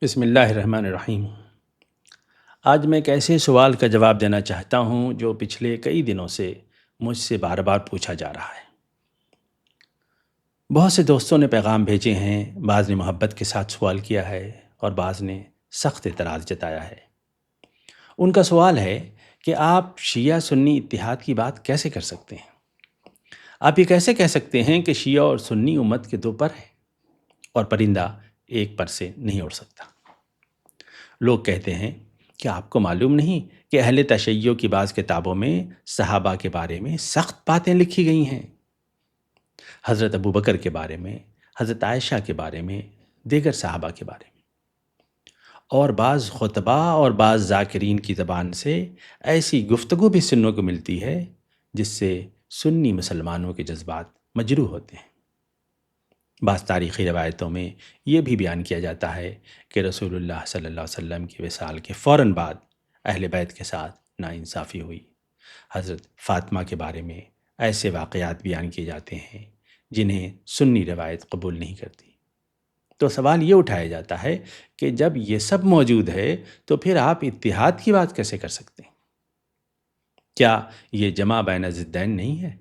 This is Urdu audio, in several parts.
بسم اللہ الرحمن الرحیم۔ آج میں ایک ایسے سوال کا جواب دینا چاہتا ہوں جو پچھلے کئی دنوں سے مجھ سے بار بار پوچھا جا رہا ہے۔ بہت سے دوستوں نے پیغام بھیجے ہیں، بعض نے محبت کے ساتھ سوال کیا ہے اور بعض نے سخت اعتراض جتایا ہے۔ ان کا سوال ہے کہ آپ شیعہ سنی اتحاد کی بات کیسے کر سکتے ہیں؟ آپ یہ کیسے کہہ سکتے ہیں کہ شیعہ اور سنی امت کے دو پر ہیں اور پرندہ ایک پر سے نہیں اڑ سکتا؟ لوگ کہتے ہیں کہ آپ کو معلوم نہیں کہ اہل تشیع کی بعض کتابوں میں صحابہ کے بارے میں سخت باتیں لکھی گئی ہیں، حضرت ابوبکر کے بارے میں، حضرت عائشہ کے بارے میں، دیگر صحابہ کے بارے میں، اور بعض خطبہ اور بعض ذاکرین کی زبان سے ایسی گفتگو بھی سننے کو ملتی ہے جس سے سنی مسلمانوں کے جذبات مجروح ہوتے ہیں۔ بعض تاریخی روایتوں میں یہ بھی بیان کیا جاتا ہے کہ رسول اللہ صلی اللہ علیہ وسلم کی وصال کے فوراً بعد اہل بیت کے ساتھ ناانصافی ہوئی۔ حضرت فاطمہ کے بارے میں ایسے واقعات بیان کیے جاتے ہیں جنہیں سنی روایت قبول نہیں کرتی۔ تو سوال یہ اٹھایا جاتا ہے کہ جب یہ سب موجود ہے تو پھر آپ اتحاد کی بات کیسے کر سکتے ہیں؟ کیا یہ جمع بین ضدین نہیں ہے؟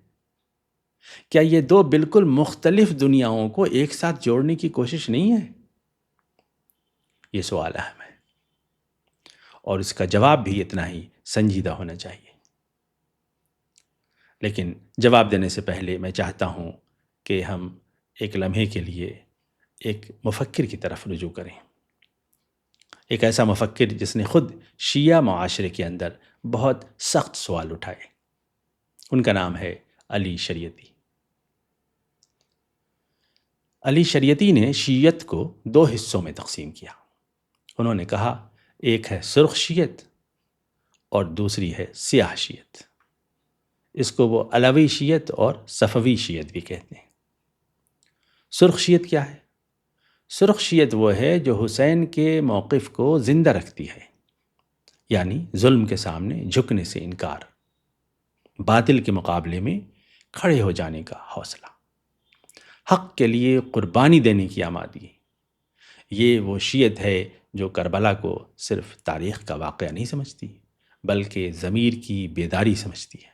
کیا یہ دو بالکل مختلف دنیاؤں کو ایک ساتھ جوڑنے کی کوشش نہیں ہے؟ یہ سوال اہم ہے اور اس کا جواب بھی اتنا ہی سنجیدہ ہونا چاہیے۔ لیکن جواب دینے سے پہلے میں چاہتا ہوں کہ ہم ایک لمحے کے لیے ایک مفکر کی طرف رجوع کریں، ایک ایسا مفکر جس نے خود شیعہ معاشرے کے اندر بہت سخت سوال اٹھائے۔ ان کا نام ہے علی شریعتی۔ علی شریعتی نے شیعت کو دو حصوں میں تقسیم کیا۔ انہوں نے کہا ایک ہے سرخ شیعت اور دوسری ہے سیاہ شیعت۔ اس کو وہ علوی شیعت اور صفوی شیعت بھی کہتے ہیں۔ سرخ شیعت کیا ہے؟ سرخ شیعت وہ ہے جو حسین کے موقف کو زندہ رکھتی ہے، یعنی ظلم کے سامنے جھکنے سے انکار، باطل کے مقابلے میں کھڑے ہو جانے کا حوصلہ، حق کے لیے قربانی دینے کی آمادگی۔ یہ وہ شیعت ہے جو کربلا کو صرف تاریخ کا واقعہ نہیں سمجھتی بلکہ ضمیر کی بیداری سمجھتی ہے۔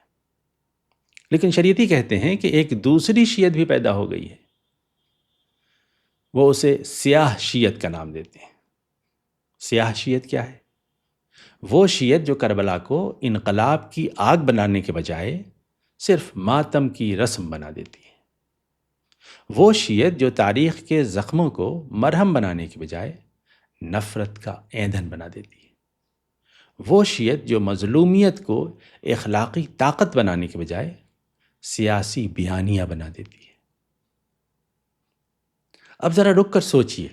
لیکن شریعتی کہتے ہیں کہ ایک دوسری شیعت بھی پیدا ہو گئی ہے، وہ اسے سیاہ شیعت کا نام دیتے ہیں۔ سیاہ شیعت کیا ہے؟ وہ شیعت جو کربلا کو انقلاب کی آگ بنانے کے بجائے صرف ماتم کی رسم بنا دیتی ہے۔ وہ شیعت جو تاریخ کے زخموں کو مرہم بنانے کے بجائے نفرت کا ایندھن بنا دیتی ہے۔ وہ شیعت جو مظلومیت کو اخلاقی طاقت بنانے کے بجائے سیاسی بیانیہ بنا دیتی ہے۔ اب ذرا رک کر سوچئے،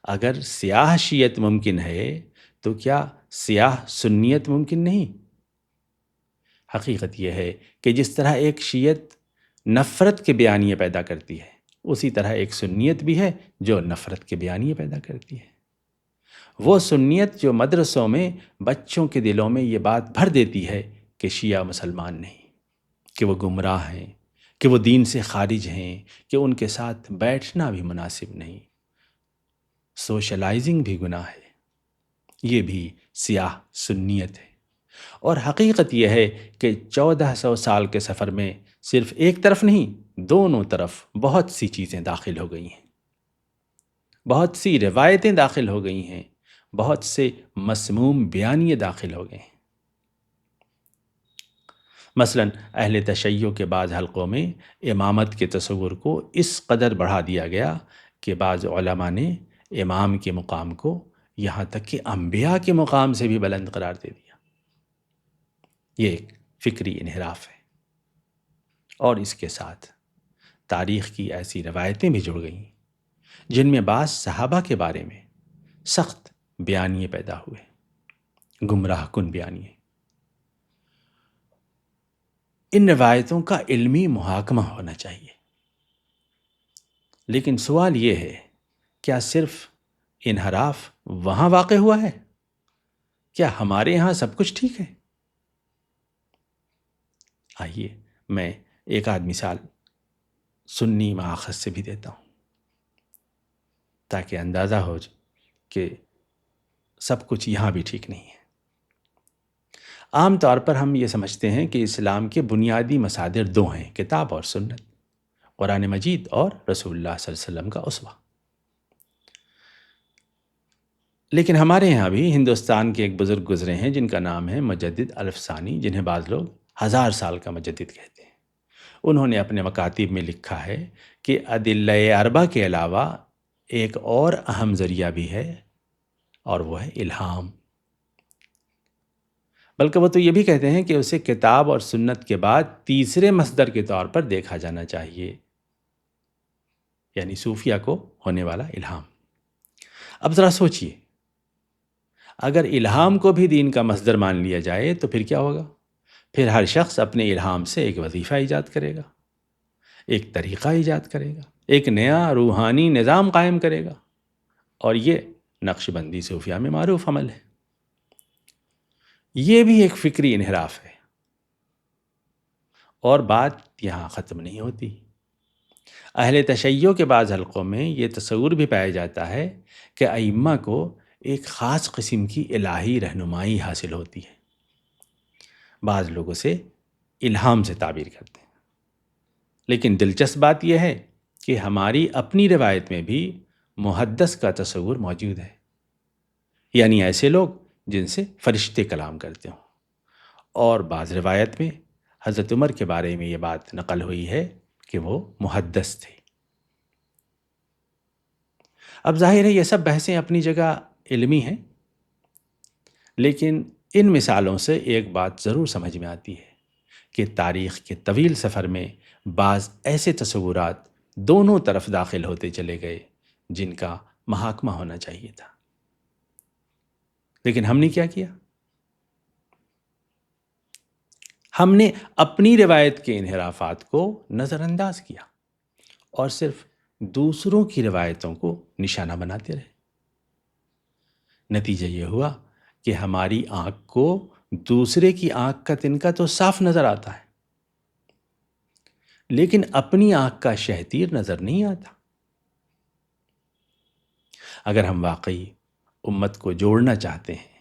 اگر سیاہ شیعت ممکن ہے تو کیا سیاہ سنیت ممکن نہیں؟ حقیقت یہ ہے کہ جس طرح ایک شیعت نفرت کے بیانیے پیدا کرتی ہے، اسی طرح ایک سنیت بھی ہے جو نفرت کے بیانیے پیدا کرتی ہے۔ وہ سنیت جو مدرسوں میں بچوں کے دلوں میں یہ بات بھر دیتی ہے کہ شیعہ مسلمان نہیں، کہ وہ گمراہ ہیں، کہ وہ دین سے خارج ہیں، کہ ان کے ساتھ بیٹھنا بھی مناسب نہیں، سوشلائزنگ بھی گناہ ہے۔ یہ بھی سیاہ سنیت ہے۔ اور حقیقت یہ ہے کہ 1400 سال کے سفر میں صرف ایک طرف نہیں، دونوں طرف بہت سی چیزیں داخل ہو گئی ہیں، بہت سی روایتیں داخل ہو گئی ہیں، بہت سے مسموم بیانیے داخل ہو گئے ہیں۔ مثلا اہل تشیع کے بعض حلقوں میں امامت کے تصور کو اس قدر بڑھا دیا گیا کہ بعض علماء نے امام کے مقام کو یہاں تک کہ انبیاء کے مقام سے بھی بلند قرار دے دیا۔ یہ ایک فکری انحراف ہے، اور اس کے ساتھ تاریخ کی ایسی روایتیں بھی جڑ گئیں جن میں بعض صحابہ کے بارے میں سخت بیانیے پیدا ہوئے، گمراہ کن بیانیے۔ ان روایتوں کا علمی محاکمہ ہونا چاہیے، لیکن سوال یہ ہے، کیا صرف انحراف وہاں واقع ہوا ہے؟ کیا ہمارے یہاں سب کچھ ٹھیک ہے؟ آئیے میں ایک آدھ مثال سنی مآخذ سے بھی دیتا ہوں تاکہ اندازہ ہو کہ سب کچھ یہاں بھی ٹھیک نہیں ہے۔ عام طور پر ہم یہ سمجھتے ہیں کہ اسلام کے بنیادی مصادر دو ہیں، کتاب اور سنت، قرآن مجید اور رسول اللہ صلی اللہ علیہ وسلم کا اسوہ۔ لیکن ہمارے یہاں بھی ہندوستان کے ایک بزرگ گزرے ہیں جن کا نام ہے مجدد الفسانی، جنہیں بعض لوگ 1000 سال کا مجدد کہتے ہیں۔ انہوں نے اپنے مکاتب میں لکھا ہے کہ ادلہ اربع کے علاوہ ایک اور اہم ذریعہ بھی ہے، اور وہ ہے الہام۔ بلکہ وہ تو یہ بھی کہتے ہیں کہ اسے کتاب اور سنت کے بعد تیسرے مصدر کے طور پر دیکھا جانا چاہیے، یعنی صوفیہ کو ہونے والا الہام۔ اب ذرا سوچئے، اگر الہام کو بھی دین کا مصدر مان لیا جائے تو پھر کیا ہوگا؟ پھر ہر شخص اپنے الہام سے ایک وظیفہ ایجاد کرے گا، ایک طریقہ ایجاد کرے گا، ایک نیا روحانی نظام قائم کرے گا، اور یہ نقش بندی صوفیہ میں معروف عمل ہے۔ یہ بھی ایک فکری انحراف ہے، اور بات یہاں ختم نہیں ہوتی۔ اہل تشیع کے بعض حلقوں میں یہ تصور بھی پایا جاتا ہے کہ ائمہ کو ایک خاص قسم کی الہی رہنمائی حاصل ہوتی ہے۔ بعض لوگ اسے الہام سے تعبیر کرتے ہیں، لیکن دلچسپ بات یہ ہے کہ ہماری اپنی روایت میں بھی محدث کا تصور موجود ہے، یعنی ایسے لوگ جن سے فرشتے کلام کرتے ہوں، اور بعض روایت میں حضرت عمر کے بارے میں یہ بات نقل ہوئی ہے کہ وہ محدث تھے۔ اب ظاہر ہے یہ سب بحثیں اپنی جگہ علمی ہیں، لیکن ان مثالوں سے ایک بات ضرور سمجھ میں آتی ہے کہ تاریخ کے طویل سفر میں بعض ایسے تصورات دونوں طرف داخل ہوتے چلے گئے جن کا محاکمہ ہونا چاہیے تھا، لیکن ہم نے کیا کیا؟ ہم نے اپنی روایت کے انحرافات کو نظر انداز کیا اور صرف دوسروں کی روایتوں کو نشانہ بناتے رہے۔ نتیجہ یہ ہوا کہ ہماری آنکھ کو دوسرے کی آنکھ کا تنکا تو صاف نظر آتا ہے، لیکن اپنی آنکھ کا شہتیر نظر نہیں آتا۔ اگر ہم واقعی امت کو جوڑنا چاہتے ہیں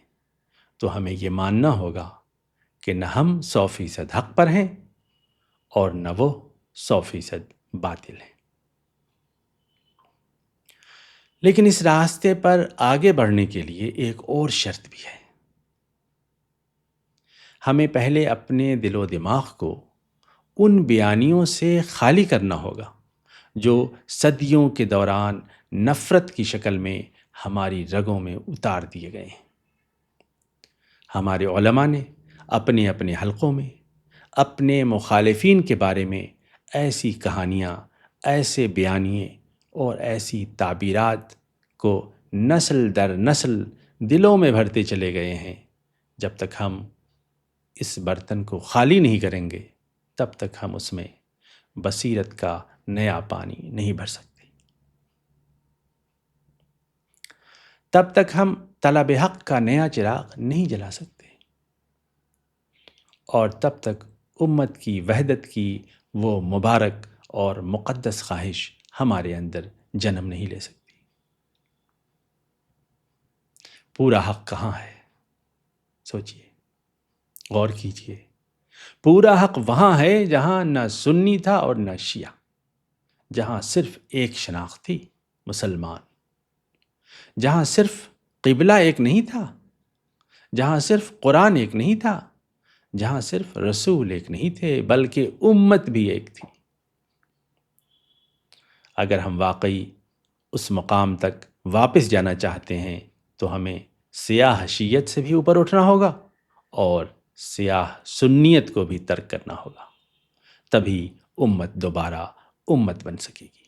تو ہمیں یہ ماننا ہوگا کہ نہ ہم 100% حق پر ہیں اور نہ وہ 100% باطل ہیں۔ لیکن اس راستے پر آگے بڑھنے کے لیے ایک اور شرط بھی ہے۔ ہمیں پہلے اپنے دل و دماغ کو ان بیانیوں سے خالی کرنا ہوگا جو صدیوں کے دوران نفرت کی شکل میں ہماری رگوں میں اتار دیے گئے ہیں۔ ہمارے علماء نے اپنے اپنے حلقوں میں اپنے مخالفین کے بارے میں ایسی کہانیاں، ایسے بیانیے اور ایسی تعبیرات کو نسل در نسل دلوں میں بھرتے چلے گئے ہیں۔ جب تک ہم اس برتن کو خالی نہیں کریں گے تب تک ہم اس میں بصیرت کا نیا پانی نہیں بھر سکتے، تب تک ہم طلب حق کا نیا چراغ نہیں جلا سکتے، اور تب تک امت کی وحدت کی وہ مبارک اور مقدس خواہش ہمارے اندر جنم نہیں لے سکتی۔ پورا حق کہاں ہے؟ سوچئے، غور کیجئے۔ پورا حق وہاں ہے جہاں نہ سنی تھا اور نہ شیعہ، جہاں صرف ایک شناخت تھی، مسلمان، جہاں صرف قبلہ ایک نہیں تھا، جہاں صرف قرآن ایک نہیں تھا، جہاں صرف رسول ایک نہیں تھے بلکہ امت بھی ایک تھی۔ اگر ہم واقعی اس مقام تک واپس جانا چاہتے ہیں تو ہمیں سیاہ شیعت سے بھی اوپر اٹھنا ہوگا اور سیاہ سنیت کو بھی ترک کرنا ہوگا، تبھی امت دوبارہ امت بن سکے گی۔